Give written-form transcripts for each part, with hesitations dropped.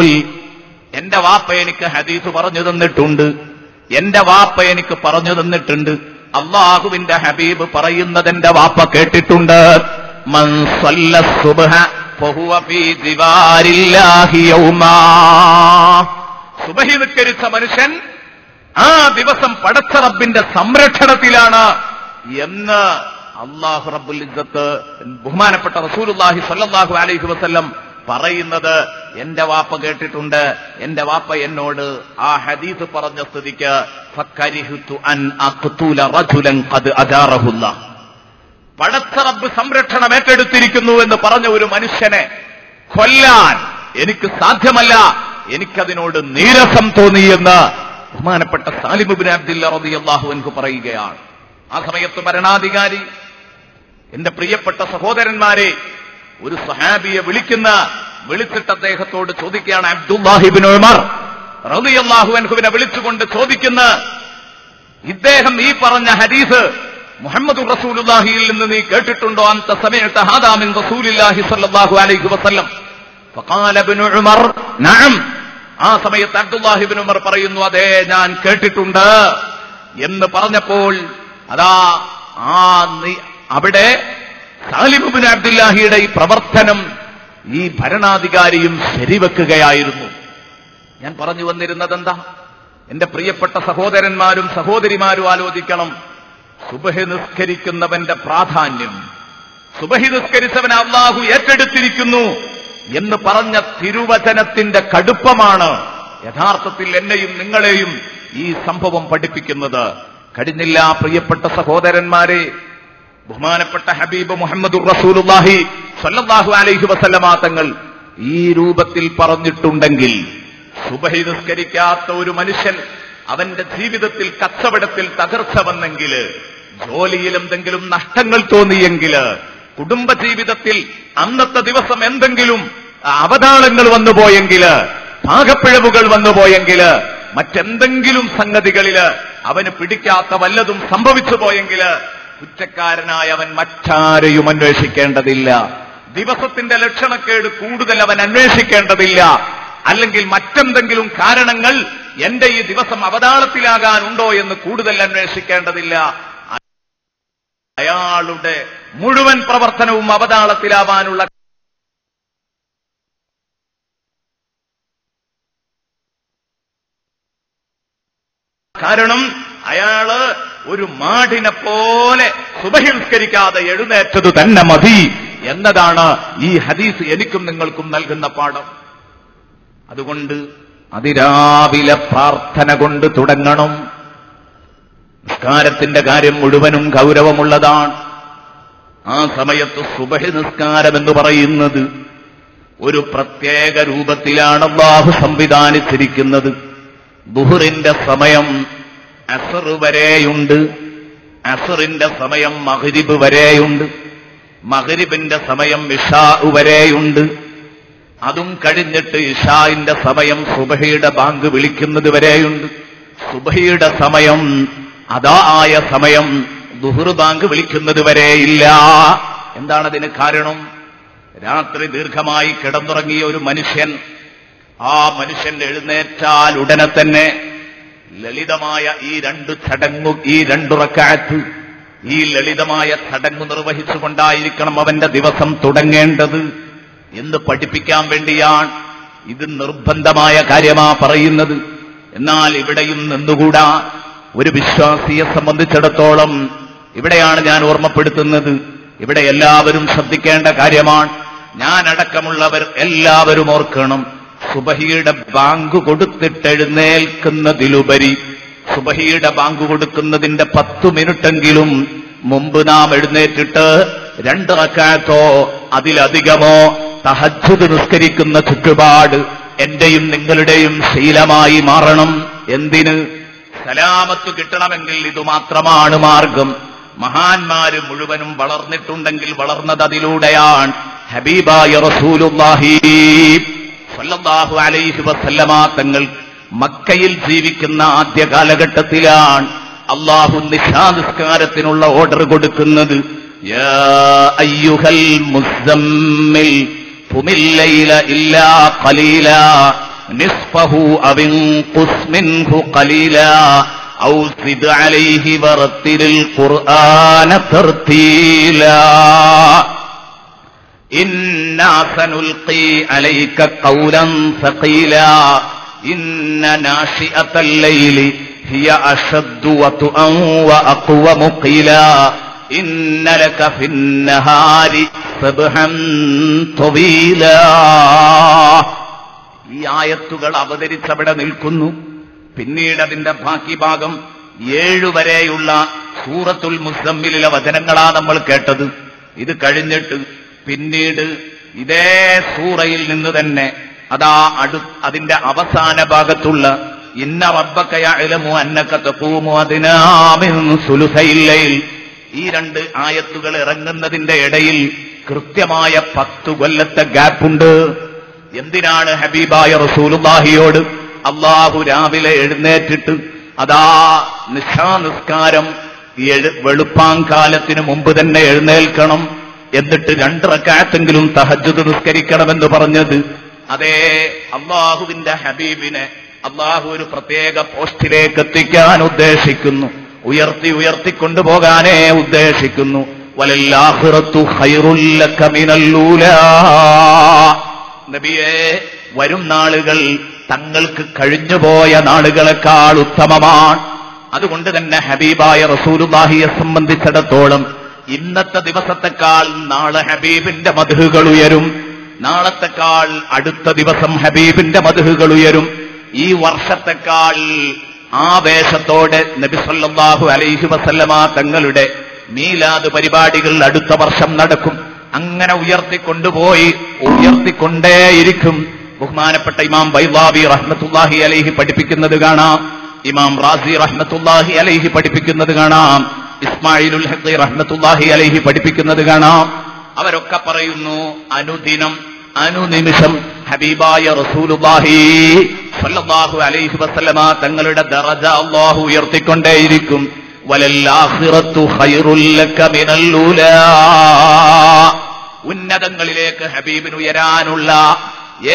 യഖൂൽ, എന്റെ വാപ്പ എനിക്ക് ഹദീസ് പറഞ്ഞു തന്നിട്ടുണ്ട്, എന്റെ വാപ്പ എനിക്ക് പറഞ്ഞു തന്നിട്ടുണ്ട്, അല്ലാഹുവിന്റെ ഹബീബ് പറയുന്നത് എന്റെ വാപ്പ കേട്ടിട്ടുണ്ട്. മൻ സല്ല സുബ്ഹ ഫഹുവ ഫീ ദിവാരില്ലാഹി യൗമാ. സുബഹി നിസ്കരിച്ച മനുഷ്യൻ ആ ദിവസം പടച്ച റബ്ബിന്റെ സംരക്ഷണത്തിലാണ് എന്ന് അല്ലാഹു റബ്ബുൽ ഇസ്സത്ത് ബഹുമാനപ്പെട്ട റസൂലുള്ളാഹി സ്വല്ലല്ലാഹു അലൈഹി വസല്ലം പറയുന്നത് എന്റെ വാപ്പ കേട്ടിട്ടുണ്ട്. എന്റെ വാപ്പ എന്നോട് ആ ഹദീസ് പറഞ്ഞ സ്ഥിതിക്ക് ഫകരിഹ്തു അൻ അഖ്തുല റജുലൻ ഖദ് അജാറഹുല്ലാഹ്, പടച്ച റബ്ബ് സംരക്ഷണം ഏറ്റെടുത്തിരിക്കുന്നു എന്ന് പറഞ്ഞ ഒരു മനുഷ്യനെ കൊല്ലാൻ എനിക്ക് സാധ്യമല്ല, എനിക്കതിനോട് നീരസം തോന്നിയെന്ന് ബഹുമാനപ്പെട്ട സാലിം ഇബ്നു അബ്ദില്ല റളിയല്ലാഹു അൻഹു പറയുകയാണ്. ആ സമയത്ത് ഭരണാധികാരി, എന്റെ പ്രിയപ്പെട്ട സഹോദരന്മാരെ, ഒരു സഹാബിയെ വിളിച്ചിട്ട് അദ്ദേഹത്തോട് ചോദിക്കുകയാണ്, അബ്ദുല്ലാഹി ഇബ്നു ഉമർ റളിയല്ലാഹു അൻഹുവിനെ വിളിച്ചുകൊണ്ട് ചോദിക്കുന്ന, ഇദ്ദേഹം ഈ പറഞ്ഞ ഹദീസ് മുഹമ്മദുർ റസൂലുള്ളാഹിയിൽ നിന്ന് നീ കേട്ടിട്ടുണ്ടോ? അൻത സമഅത ഹാദാ മിൻ റസൂലില്ലാഹി സ്വല്ലല്ലാഹു അലൈഹി വസല്ലം. ഫഖാല ഇബ്നു ഉമർ നഅം. ആ സമയത്ത് അബ്ദുല്ലാഹി ഇബ്നു ഉമർ പറയുന്നു, അതെ ഞാൻ കേട്ടിട്ടുണ്ട് എന്ന് പറഞ്ഞപ്പോൾ അതാ അവിടെ സാലിം ഇബ്നു അബ്ദുല്ലാഹിയുടെ ഈ പ്രവർത്തനം ഈ ഭരണാധികാരിയും ശരിവെക്കുകയായിരുന്നു. ഞാൻ പറഞ്ഞു വന്നിരുന്നത് എന്താ? എന്റെ പ്രിയപ്പെട്ട സഹോദരന്മാരും സഹോദരിമാരും ആലോചിക്കണം, സുബഹി നിസ്കരിക്കുന്നവന്റെ പ്രാധാന്യം, സുബഹി നിസ്കരിച്ചവനെ അല്ലാഹു ഏറ്റെടുത്തിരിക്കുന്നു എന്ന് പറഞ്ഞ തിരുവചനത്തിന്റെ കടുപ്പമാണ് യഥാർത്ഥത്തിൽ എന്നെയും നിങ്ങളെയും ഈ സംഭവം പഠിപ്പിക്കുന്നത്. കഴിഞ്ഞില്ല പ്രിയപ്പെട്ട സഹോദരന്മാരെ, ബഹുമാനപ്പെട്ട ഹബീബ് മുഹമ്മദുർ റസൂലുള്ളാഹി സ്വല്ലല്ലാഹു അലൈഹി വസല്ലമ തങ്ങൾ ഈ രൂപത്തിൽ പറഞ്ഞിട്ടുണ്ടെങ്കിൽ, സുബഹി നിസ്കരിക്കാത്ത ഒരു മനുഷ്യൻ അവന്റെ ജീവിതത്തിൽ കച്ചവടത്തിൽ തകർച്ച വന്നെങ്കിൽ, ജോലിയിൽ എന്തെങ്കിലും നഷ്ടങ്ങൾ തോന്നിയെങ്കിൽ, കുടുംബജീവിതത്തിൽ അന്നത്തെ ദിവസം എന്തെങ്കിലും അവതാളങ്ങൾ വന്നുപോയെങ്കിൽ, പാകപ്പിഴവുകൾ വന്നുപോയെങ്കിൽ, മറ്റെന്തെങ്കിലും സംഗതികളില് അവന് പിടിക്കാത്ത വല്ലതും സംഭവിച്ചു പോയെങ്കിൽ, കുറ്റക്കാരനായ അവൻ മറ്റാരെയും അന്വേഷിക്കേണ്ടതില്ല. ദിവസത്തിന്റെ ലക്ഷണക്കേട് കൂടുതൽ അവൻ അന്വേഷിക്കേണ്ടതില്ല. അല്ലെങ്കിൽ മറ്റെന്തെങ്കിലും കാരണങ്ങൾ എന്റെ ഈ ദിവസം അവതാളത്തിലാകാനുണ്ടോ എന്ന് കൂടുതൽ അന്വേഷിക്കേണ്ടതില്ല. അയാളുടെ മുഴുവൻ പ്രവർത്തനവും അവതാളത്തിലാവാനുള്ള കാരണം അയാള് ഒരു മാടിനെ പോലെ സുബഹി നിസ്കരിക്കാതെ എഴുന്നേറ്റത് തന്നെ മതി എന്നതാണ് ഈ ഹദീസ് എനിക്കും നിങ്ങൾക്കും നൽകുന്ന പാഠം. അതുകൊണ്ട് അതിരാവിലെ പ്രാർത്ഥന കൊണ്ട് തുടങ്ങണം. നിസ്കാരത്തിന്റെ കാര്യം മുഴുവനും ഗൗരവമുള്ളതാണ്. ആ സമയത്ത് സുബഹി നിസ്കാരം എന്ന് പറയുന്നത് ഒരു പ്രത്യേക രൂപത്തിലാണ് അല്ലാഹു സംവിധാനിച്ചിരിക്കുന്നത്. ദുഹറിന്റെ സമയം അസ്ർ വരെയുണ്ട്, അസ്റിന്റെ സമയം മഗ്രിബ് വരെയുണ്ട്, മഗ്രിബിന്റെ സമയം ഇശാ വരെയുണ്ട്. അതും കഴിഞ്ഞിട്ട് ഇശാഇന്റെ സമയം സുബഹിയുടെ ബാങ്ക് വിളിക്കുന്നത് വരെയുണ്ട്. സുബഹിയുടെ സമയം അതാ ആയ സമയം ദുഹർ ബാങ്ക് വിളിക്കുന്നത് വരെയില്ല. എന്താണതിന് കാരണം? രാത്രി ദീർഘമായി കിടന്നുറങ്ങിയ ഒരു മനുഷ്യൻ, ആ മനുഷ്യൻ എഴുന്നേറ്റാൽ ഉടനെ തന്നെ ലളിതമായ ഈ രണ്ടു റക്അത്ത്, ഈ ലളിതമായ ചടങ്ങ് നിർവഹിച്ചുകൊണ്ടായിരിക്കണം അവന്റെ ദിവസം തുടങ്ങേണ്ടത് എന്ന് പഠിപ്പിക്കാൻ വേണ്ടിയാണ്. ഇത് നിർബന്ധമായ കാര്യമാ പറയുന്നത്. എന്നാൽ ഇവിടെയും നിന്നുകൂടാ. ഒരു വിശ്വാസിയെ സംബന്ധിച്ചിടത്തോളം ഇവിടെയാണ് ഞാൻ ഓർമ്മപ്പെടുത്തുന്നത്. ഇവിടെ എല്ലാവരും ശ്രദ്ധിക്കേണ്ട കാര്യമാണ്. ഞാനടക്കമുള്ളവർ എല്ലാവരും ഓർക്കണം, സുബഹിയുടെ ബാങ്ക് കൊടുത്തിട്ടെഴുന്നേൽക്കുന്നതിലുപരി സുബഹിയുടെ ബാങ്ക് കൊടുക്കുന്നതിന്റെ 10 മിനിറ്റെങ്കിലും മുമ്പ് നാം എഴുന്നേറ്റിട്ട് 2 റക്അത്തോ അതിലധികമോ തഹജ്ജുദ് നിസ്കരിക്കുന്ന ചുറ്റുപാട് എന്റെയും നിങ്ങളുടെയും ശീലമായി മാറണം. എന്തിന്? സലാമത്ത് കിട്ടണമെങ്കിൽ ഇതുമാത്രമാണ് മാർഗം. മഹാന്മാര് മുഴുവനും വളർന്നിട്ടുണ്ടെങ്കിൽ വളർന്നത് അതിലൂടെയാണ്. ഹബീബായ റസൂലുള്ളാഹി സ്വല്ലല്ലാഹു അലൈഹി വസല്ലമ തങ്ങൾ മക്കയിൽ ജീവിക്കുന്ന ആദ്യ കാലഘട്ടത്തിലാണ് അല്ലാഹു നിശാനിസ്കാരത്തിനുള്ള ഓർഡർ കൊടുക്കുന്നത്. യാ അയ്യുഹൽ മുസമ്മിൽ ഖുമിൽ ലൈല ഇല്ലാ ഖലീലാ നിസ്ഫഹു അവൻഖുസ് മിൻഹു ഖലീലാ ഔ സിദ് അലൈഹി വറത്തിലിൽ ഖുർആന തർതീലാ ഇന്നാ സനുൽഖി അലൈക ഖൗലൻ സഖീലാ ഇന്ന നാശിഅത്തൽ ലൈലി ഹിയ അശദ്ദു വതുഅൻ വഅഖ്വമു ഖീലാ ഇന്ന ലക ഫിന്നഹാരി സബ്ഹൻ തവീലാ. ഈ ആയത്തുകൾ അവതരിച്ചവിടെ നിൽക്കുന്നു. പിന്നീട് അതിന്റെ ബാക്കി ഭാഗം 7 വരെയുള്ള സൂറത്തുൽ മുസമ്മിലിലെ വചനങ്ങളാ നമ്മൾ കേട്ടത്. ഇത് കഴിഞ്ഞിട്ട് പിന്നീട് ഇതേ സൂറയിൽ നിന്ന് തന്നെ അതാ അതിന്റെ അവസാന ഭാഗത്തുള്ള ഇന്ന റബ്ബക യഅലമു അന്നക തഖൂമു അദ്നാ മിൻ സുലുസൈൽ ലൈൽ, ഈ 2 ആയത്തുകൾ ഇറങ്ങുന്നതിന്റെ ഇടയിൽ കൃത്യമായ 10 കൊല്ലത്തെ ഗ്യാപ്പുണ്ട്. എന്തിനാണ് ഹബീബായ റസൂലുള്ളാഹിയോട് അള്ളാഹു രാവിലെ എഴുന്നേറ്റിട്ട് അതാ നിസ്കാരം വെളുപ്പാങ്കാലത്തിന് മുമ്പ് തന്നെ എഴുന്നേൽക്കണം, എന്നിട്ട് 2 റക്അത്തെങ്കിലും തഹജ്ജുദ് നിസ്കരിക്കണമെന്ന് പറഞ്ഞത്? അതേ, അള്ളാഹുവിന്റെ ഹബീബിനെ അള്ളാഹു ഒരു പ്രത്യേക പോസ്റ്റിലേക്ക് എത്തിക്കാൻ ഉദ്ദേശിക്കുന്നു, ഉയർത്തിക്കൊണ്ടുപോകാനേ ഉദ്ദേശിക്കുന്നു. വലല്ലാഖിറത്തു ഖൈറുൽ ലക മിനൽ ഊലാ. നബിയേ, വരും നാളുകൾ തങ്ങൾക്ക് കഴിഞ്ഞുപോയ നാളുകളെക്കാൾ ഉത്തമമാണ്. അതുകൊണ്ട് തന്നെ ഹബീബായ റസൂലുള്ളാഹിയെ സംബന്ധിച്ചിടത്തോളം ഇന്നത്തെ ദിവസത്തെക്കാൾ നാളെ ഹബീബിന്റെ മദ്ഹുകൾ ഉയരും, നാളത്തെക്കാൾ അടുത്ത ദിവസം ഹബീബിന്റെ മദ്ഹുകൾ ഉയരും. ഈ വർഷത്തെക്കാൾ ആവേശത്തോടെ നബി സല്ലല്ലാഹു അലൈഹി വസല്ലമ തങ്ങളുടെ മീലാദ് പരിപാടികൾ അടുത്ത വർഷം നടക്കും. അങ്ങനെ ഉയർത്തിക്കൊണ്ടേയിരിക്കും. ബഹുമാനപ്പെട്ട ഇമാം ബൈളാവി റഹ്മത്തുള്ളാഹി അലൈഹി പഠിപ്പിക്കുന്നത് കാണാം, ഇമാം റാസി റഹ്മത്തുള്ളാഹി അലൈഹി പഠിപ്പിക്കുന്നത് കാണാം, ഇസ്മായിലുൽ ഹഖ് റഹ്മത്തുള്ളാഹി അലൈഹി പഠിപ്പിക്കുന്നത് കാണാം. അവരൊക്കെ പറയുന്നു, അനുദിനം അനുനിമിഷം ഹബീബായ റസൂലുള്ളാഹി സ്വല്ലല്ലാഹു അലൈഹി വസല്ലമ തങ്ങളുടെ ദറജ അല്ലാഹു ഉയർത്തിക്കൊണ്ടേയിരിക്കും. വലല്ലാഖിറത്തു ഖൈറുൽ ലക മിനൽ ഊലാ. ഉന്നതങ്ങളിലേക്ക് ഹബീബിന് ഉയരാനുള്ള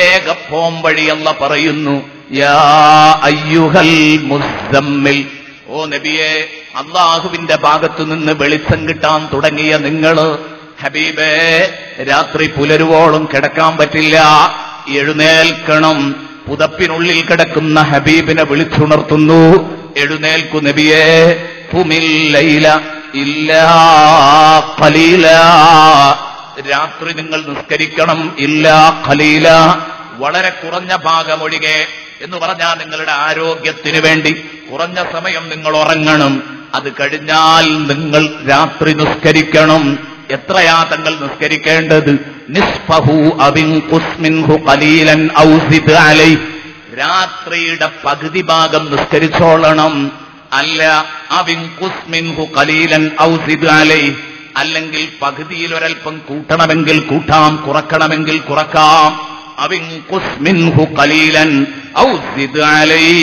ഏക പോംവഴി അല്ലാഹു പറയുന്നു, യാ അയ്യുഹൽ മുസ്സമ്മിൽ, ഓ നബിയെ, അള്ളാഹുവിന്റെ ഭാഗത്തു നിന്ന് വെളിച്ചം കിട്ടാൻ തുടങ്ങിയ നിങ്ങള് ഹബീബേ, രാത്രി പുലരുവോളം കിടക്കാൻ പറ്റില്ല, എഴുന്നേൽക്കണം. പുതപ്പിനുള്ളിൽ കിടക്കുന്ന ഹബീബിനെ വിളിച്ചുണർത്തുന്നു, എഴുന്നേൽക്കു നബിയേ. ഖുമിൽ ലൈല ഇല്ലാ ഖലീലാ, രാത്രി നിങ്ങൾ നിസ്കരിക്കണം, ഇല്ലാ ഖലീല, വളരെ കുറഞ്ഞ ഭാഗമൊഴികെ. എന്ന് പറഞ്ഞാൽ നിങ്ങളുടെ ആരോഗ്യത്തിന് വേണ്ടി കുറഞ്ഞ സമയം നിങ്ങൾ ഉറങ്ങണം. അത് കഴിഞ്ഞാൽ നിങ്ങൾ രാത്രി നിസ്കരിക്കണം. എത്രയാ തങ്ങൾ നിസ്കരിക്കേണ്ടത്? നിസ്ഫഹു അവിൻഖുസ് മിൻഹു ഖലീലൻ ഔ സിദ് അലൈഹി, രാത്രിയുടെ പകുതി ഭാഗം നിസ്കരിച്ചോളണം. അല്ല അവിൻഖുസ് മിൻഹു ഖലീലൻ ഔ സിദ് അലൈഹി, അല്ലെങ്കിൽ പകുതിയിൽ ഒരൽപ്പം കൂട്ടണമെങ്കിൽ കൂട്ടാം, കുറക്കണമെങ്കിൽ കുറക്കാം. അവിൻഖുസ് മിൻഹു ഖലീലൻ ഔ സിദ് അലൈഹി,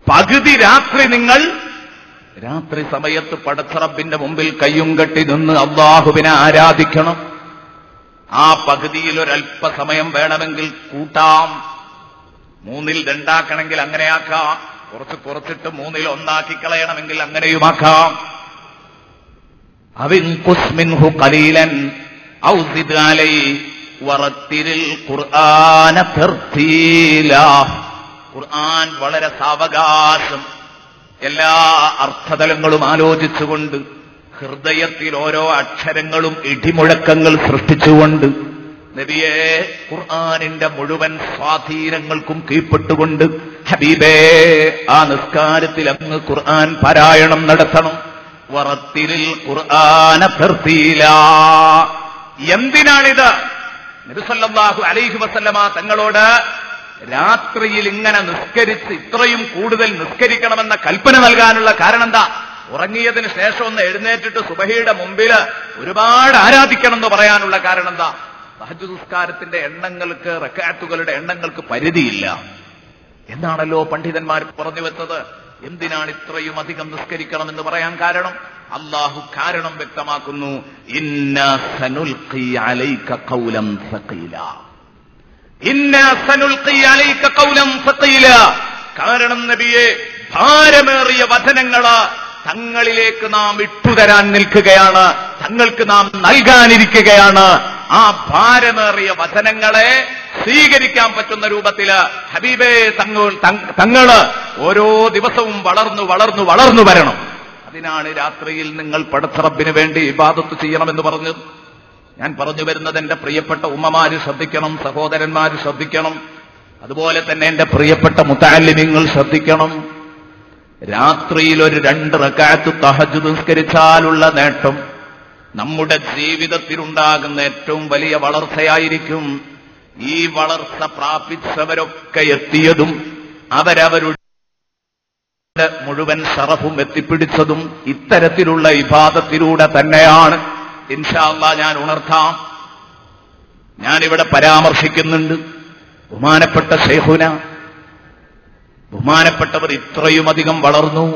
പകുതി രാത്രി നിങ്ങൾ രാത്രി സമയത്ത് പടച്ച റബ്ബിന്റെ മുമ്പിൽ കയ്യും കെട്ടി നിന്ന് അള്ളാഹുവിനെ ആരാധിക്കണം. ആ പകുതിയിൽ ഒരല്പസമയം വേണമെങ്കിൽ കൂട്ടാം. 3ൽ 2 അങ്ങനെയാക്കാം, കുറച്ചിട്ട് 3ൽ 1 കളയണമെങ്കിൽ അങ്ങനെയുമാക്കാം. അവിൻഖുസ് മിൻഹു ഖലീലൻ ഔ സിദ് അലൈഹി വറത്തിലിൽ ഖുർആന തർതീലാ. ഖുർആൻ വളരെ സാവകാശം എല്ലാ അർത്ഥതലങ്ങളും ആലോചിച്ചുകൊണ്ട്, ഹൃദയത്തിൽ ഓരോ അക്ഷരങ്ങളും ഇടിമുഴക്കങ്ങൾ സൃഷ്ടിച്ചുകൊണ്ട്, നബിയെ, ഖുർആനിന്റെ മുഴുവൻ സ്വാധീനങ്ങൾക്കും കീഴ്പ്പെട്ടുകൊണ്ട് ഹബീബേ, ആ നിസ്കാരത്തിൽ അങ്ങ് ഖുർആൻ പാരായണം നടത്തണം. വറത്തിലിൽ ഖുർആന തർതീലാ. എന്തിനാണിത്? നബി സല്ലല്ലാഹു അലൈഹി വസല്ലമ തങ്ങളോട് രാത്രിയിൽ ഇങ്ങനെ നിസ്കരിച്ച് ഇത്രയും കൂടുതൽ നിസ്കരിക്കണമെന്ന കൽപ്പന നൽകാനുള്ള കാരണം എന്താ? ഉറങ്ങിയതിന് ശേഷം ഒന്ന് എഴുന്നേറ്റിട്ട് സുബഹിയുടെ മുമ്പിൽ ഒരുപാട് ആരാധിക്കണം എന്ന് പറയാനുള്ള കാരണം എന്താ? തഹജ്ജുദ് നിസ്കാരത്തിന്റെ എണ്ണങ്ങൾക്ക്, റക്അത്തുകളുടെ എണ്ണങ്ങൾക്ക് പരിധിയില്ല എന്നാണല്ലോ പണ്ഡിതന്മാർ പറഞ്ഞു വെച്ചത്. എന്തിനാണ് ഇത്രയും അധികം നിസ്കരിക്കണമെന്ന് പറയാൻ കാരണം? അല്ലാഹു കാരണം വ്യക്തമാക്കുന്നു, ഇന്നാ സനുൽഖി അലൈക ഖൗലൻ സഖീല. ഇന്നാ സനുൽഖി അലൈക ഖൗലൻ സഖീല. കാരണം നബിയെ, ഭാരമേറിയ വചനങ്ങള് തങ്ങളിലേക്ക് നാം ഇട്ടുതരാൻ നിൽക്കുകയാണ്, തങ്ങൾക്ക് നാം നൽകാനിരിക്കുകയാണ്. ആ ഭാരമേറിയ വചനങ്ങളെ സ്വീകരിക്കാൻ പറ്റുന്ന രൂപത്തില് ഹബീബേ തങ്ങള് ഓരോ ദിവസവും വളർന്നു വളർന്നു വളർന്നു വരണം. അതിനാണ് രാത്രിയിൽ നിങ്ങൾ പടച്ച റബ്ബിന് വേണ്ടി ഇബാദത്ത് ചെയ്യണമെന്ന് പറഞ്ഞത്. ഞാൻ പറഞ്ഞു വരുന്നത് എന്റെ പ്രിയപ്പെട്ട ഉമ്മമാര് ശ്രദ്ധിക്കണം, സഹോദരന്മാര് ശ്രദ്ധിക്കണം, അതുപോലെ തന്നെ എന്റെ പ്രിയപ്പെട്ട മുതഅല്ലിമീങ്ങൾ ശ്രദ്ധിക്കണം. രാത്രിയിൽ ഒരു 2 റക്അത്ത് തഹജ്ജുദ് നിസ്കരിച്ചാലുള്ള നേട്ടം നമ്മുടെ ജീവിതത്തിലുണ്ടാകുന്ന ഏറ്റവും വലിയ വളർച്ചയായിരിക്കും. ഈ വളർച്ച പ്രാപിച്ചവരൊക്കെ എത്തിയതും അവരവരുടെ മുഴുവൻ ശറഫും എത്തിപ്പിടിച്ചതും ഇത്തരത്തിലുള്ള ഇബാദത്തിലൂടെ തന്നെയാണ്. ഇൻഷാ അല്ലാഹ് ഞാൻ ഉണർത്താം. ഞാനിവിടെ പരാമർശിക്കുന്നുണ്ട് ബഹുമാനപ്പെട്ട ശൈഖുന, ബഹുമാനപ്പെട്ടവർ ഇത്രയുമധികം വളർന്നു,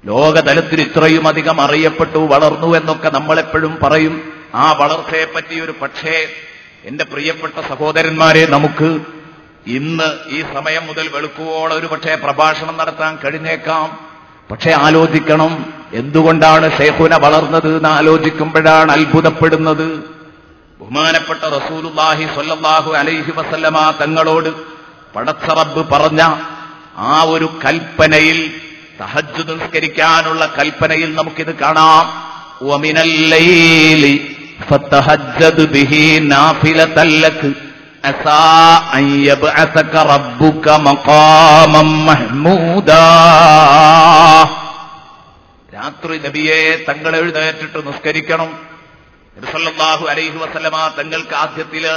ലോകതലത്തിൽ ഇത്രയുമധികം അറിയപ്പെട്ടു, വളർന്നു എന്നൊക്കെ നമ്മളെപ്പോഴും പറയും. ആ വളർച്ചയെപ്പറ്റി ഒരു പക്ഷേ എന്റെ പ്രിയപ്പെട്ട സഹോദരന്മാരെ, നമുക്ക് ഇന്ന് ഈ സമയം മുതൽ വെളുക്കുവോളം ഒരു പക്ഷേ പ്രഭാഷണം നടത്താൻ കഴിഞ്ഞേക്കാം. പക്ഷെ ആലോചിക്കണം, എന്തുകൊണ്ടാണ് ശൈഖുന വളർന്നത് എന്ന് ആലോചിക്കുമ്പോഴാണ് അത്ഭുതപ്പെടുന്നത്. ബഹുമാനപ്പെട്ട റസൂലുള്ളാഹി സ്വല്ലല്ലാഹു അലൈഹി വസല്ലമ തങ്ങളോട് പടച്ച റബ്ബ് പറഞ്ഞ ആ ഒരു കൽപ്പനയിൽ, തഹജ്ജുദ് നിസ്കരിക്കാനുള്ള കൽപ്പനയിൽ നമുക്കിത് കാണാം. വമിനൽ ലൈലി ഫതഹജ്ജദ് ബിഹി നാഫിലതൻ ലക അസാ അൻ യബ്അസക റബ്ബുക മഖാമൻ മഹ്മൂദാ. രാത്രി നബിയെ തങ്ങൾ എഴുന്നേറ്റിട്ട് നിസ്കരിക്കണം. നബി സല്ലല്ലാഹു അലൈഹി വസല്ലമ തങ്ങൾക്ക് ആദ്യത്തില്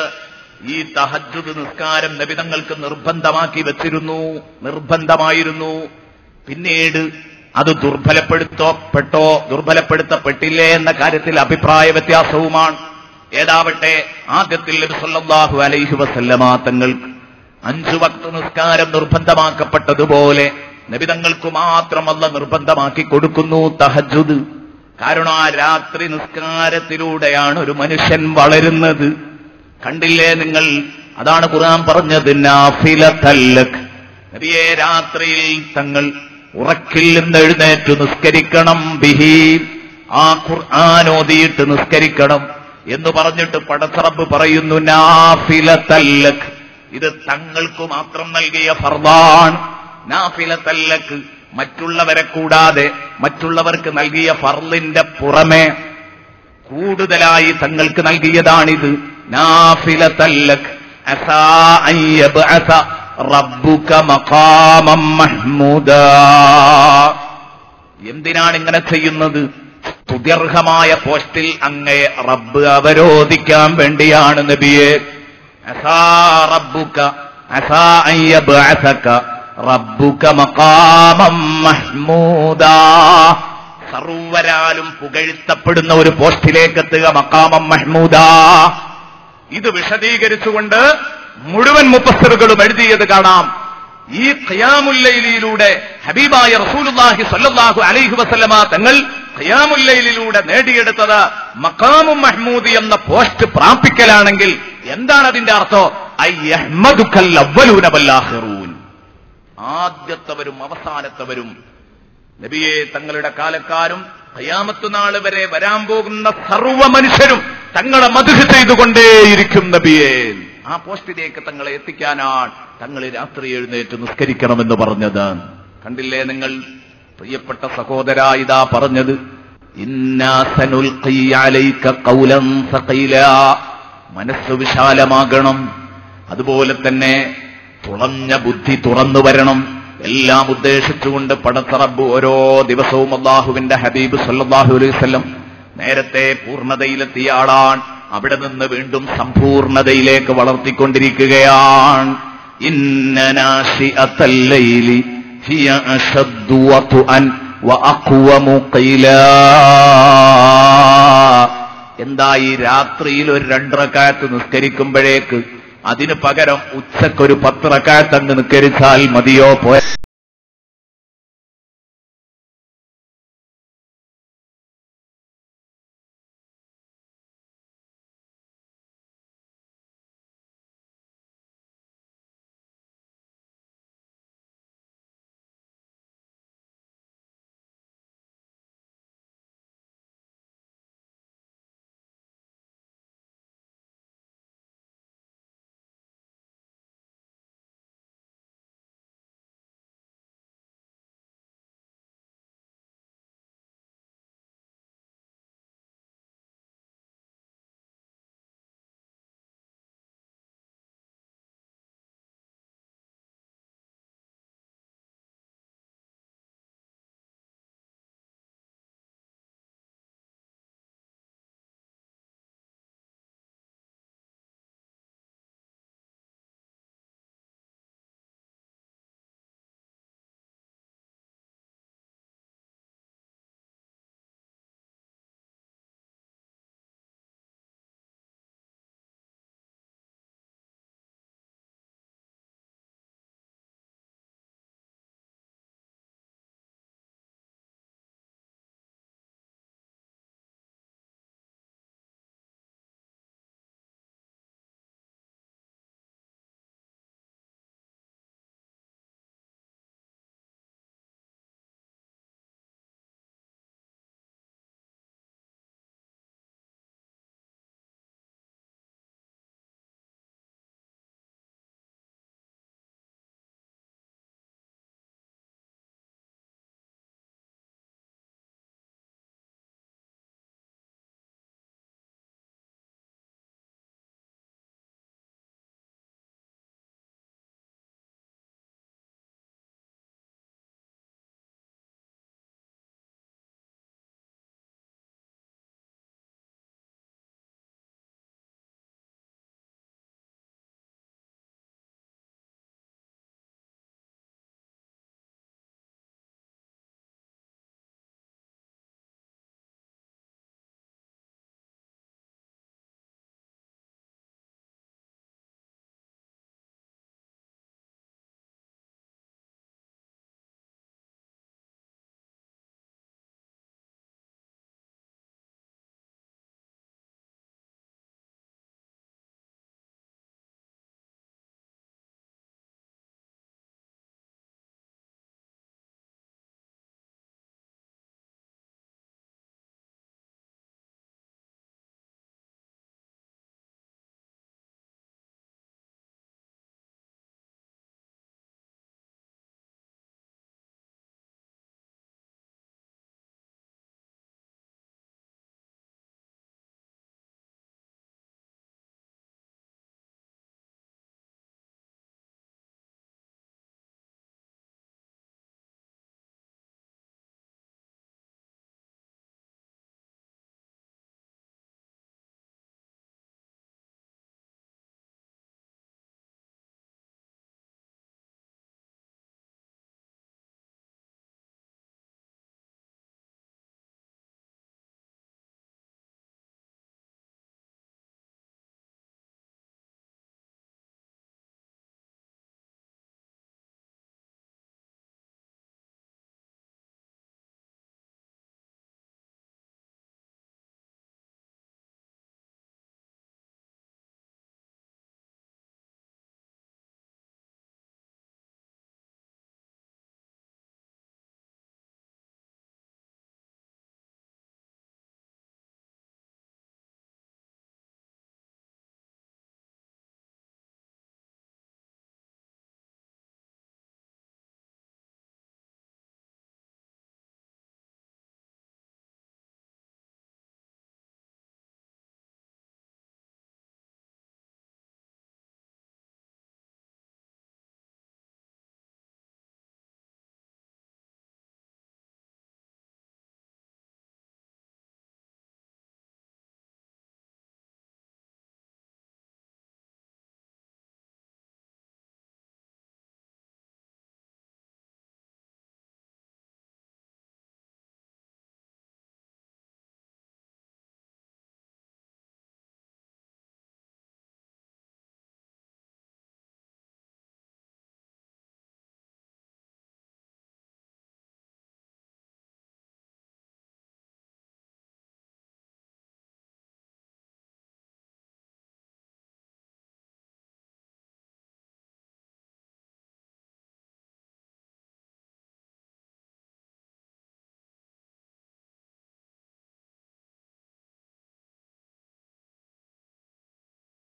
ഈ തഹജ്ജുദ് നിസ്കാരം നബി തങ്ങൾക്ക് നിർബന്ധമാക്കി വെച്ചിരുന്നു, നിർബന്ധമായിരുന്നു. പിന്നീട് അത് ദുർബലപ്പെടുത്തപ്പെട്ടില്ലേ എന്ന കാര്യത്തിൽ അഭിപ്രായ വ്യത്യാസവുമാണ്. ഏതാവട്ടെ, ആദ്യത്തിൽ നബി സല്ലല്ലാഹു അലൈഹി വസല്ലമ തങ്ങൾക്ക് 5 വക്ത് നിസ്കാരം നിർബന്ധമാക്കപ്പെട്ടതുപോലെ നബി തങ്ങൾക്ക് മാത്രം അല്ലാഹു നിർബന്ധമാക്കി കൊടുക്കുന്നു തഹജ്ജുദ്. കാരണം ആ രാത്രി നിസ്കാരത്തിലൂടെയാണ് ഒരു മനുഷ്യൻ വളരുന്നത്. കണ്ടില്ലേ നിങ്ങൾ? അതാണ് ഖുർആൻ പറഞ്ഞത്, നാഫിലതൻ ലക. നബിയെ രാത്രിയിൽ തങ്ങൾ ഉറക്കിൽ നിന്ന് എഴുന്നേറ്റ് നിസ്കരിക്കണം, ബിഹി ആ ഖുർആൻ ഓതിയിട്ട് നിസ്കരിക്കണം എന്ന് പറഞ്ഞിട്ട് പടച്ച റബ്ബ് പറയുന്നു, നാഫിലതൻ ലക. ഇത് തങ്ങൾക്ക് മാത്രം നൽകിയ ഫർളാണ്. നാഫിലതൻ ലക, മറ്റുള്ളവരെ കൂടാതെ മറ്റുള്ളവർക്ക് നൽകിയ ഫർളിന്റെ പുറമെ കൂടുതലായി തങ്ങൾക്ക് നൽകിയതാണിത്. നാഫിലതൻ ലക അസാ അൻ യബ്അസ റബ്ബുക മഖാമൻ മഹ്മൂദാ. എന്തിനാണ് ഇങ്ങനെ ചെയ്യുന്നത്? സ്തുത്യർഹമായ പോസ്റ്റിൽ അങ്ങയെ റബ്ബ് അവരോധിക്കാൻ വേണ്ടിയാണ് നബിയെ. അസാ റബ്ബുക അസാ അൻ യബ്അസക റബ്ബുക മഖാമൻ മഹ്മൂദാ. സർവരാലും പുകഴ്ത്തപ്പെടുന്ന ഒരു പോസ്റ്റിലേക്ക് എത്തുക, മഖാമൻ മഹ്മൂദാ. ഇത് വിശദീകരിച്ചുകൊണ്ട് മുഴുവൻ മുഫസ്സിറുകളും എഴുതിയത് കാണാം. ഈ ഖിയാമുൽ ലൈലിലൂടെ ഹബീബായ റസൂലുള്ളാഹി സ്വല്ലല്ലാഹു അലൈഹി വസല്ലമ തങ്ങൾ ഖിയാമുൽ ലൈലിലൂടെ നേടിയെടുത്തത് മഖാമുൻ മഹ്മൂദി എന്ന പോസ്റ്റ് പ്രാപിക്കലാണെങ്കിൽ എന്താണ് അതിന്റെ അർത്ഥം? അയ്യഹ്മദുകൽ അവ്വലൂന വൽ ആഖിറൂൻ. ആദ്യത്തവരും അവസാനത്തവരും നബിയെ തങ്ങളുടെ കാലക്കാരും ഖിയാമത്ത് നാൾ വരെ വരാൻ പോകുന്ന സർവ്വ മനുഷ്യരും തങ്ങളെ മദ്ഹ് ചെയ്തുകൊണ്ടേയിരിക്കും നബിയെ. ആ പോസ്റ്റിലേക്ക് തങ്ങളെ എത്തിക്കാനാണ് തങ്ങൾ രാത്രി എഴുന്നേറ്റ് നിസ്കരിക്കണമെന്ന് പറഞ്ഞത്. കണ്ടില്ലേ നിങ്ങൾ? പ്രിയപ്പെട്ട സഹോദര, ഇതാ പറഞ്ഞത്, ഇന്നാ സനുൽഖി അലൈക ഖൗലൻ സഖീലാ. മനസ്സ് വിശാലമാകണം, അതുപോലെ തന്നെ തുളഞ്ഞ ബുദ്ധി തുറന്നു വരണം. എല്ലാം ഉദ്ദേശിച്ചുകൊണ്ട് പടച്ച റബ്ബ് ഓരോ ദിവസവും അല്ലാഹുവിന്റെ ഹബീബ് സല്ലല്ലാഹു അലൈഹി വസല്ലം നേരത്തെ പൂർണ്ണതയിലെത്തിയ ആളാണ്. അവിടെ നിന്ന് വീണ്ടും സമ്പൂർണതയിലേക്ക് വളർത്തിക്കൊണ്ടിരിക്കുകയാണ്. ഇന്ന നാശിഅത്തൽ ലൈലി ഹിയ അശദ്ദു വത്അൻ വഅഖ്വമു ഖീലാ. എന്തായി? രാത്രിയിൽ ഒരു 2 റക്അത്ത് നിസ്കരിക്കുമ്പോഴേക്ക് അതിനു പകരം ഉച്ചക്കൊരു 10 റക്അത്ത് അങ്ങ് നിസ്കരിച്ചാൽ മതിയോ? പോയ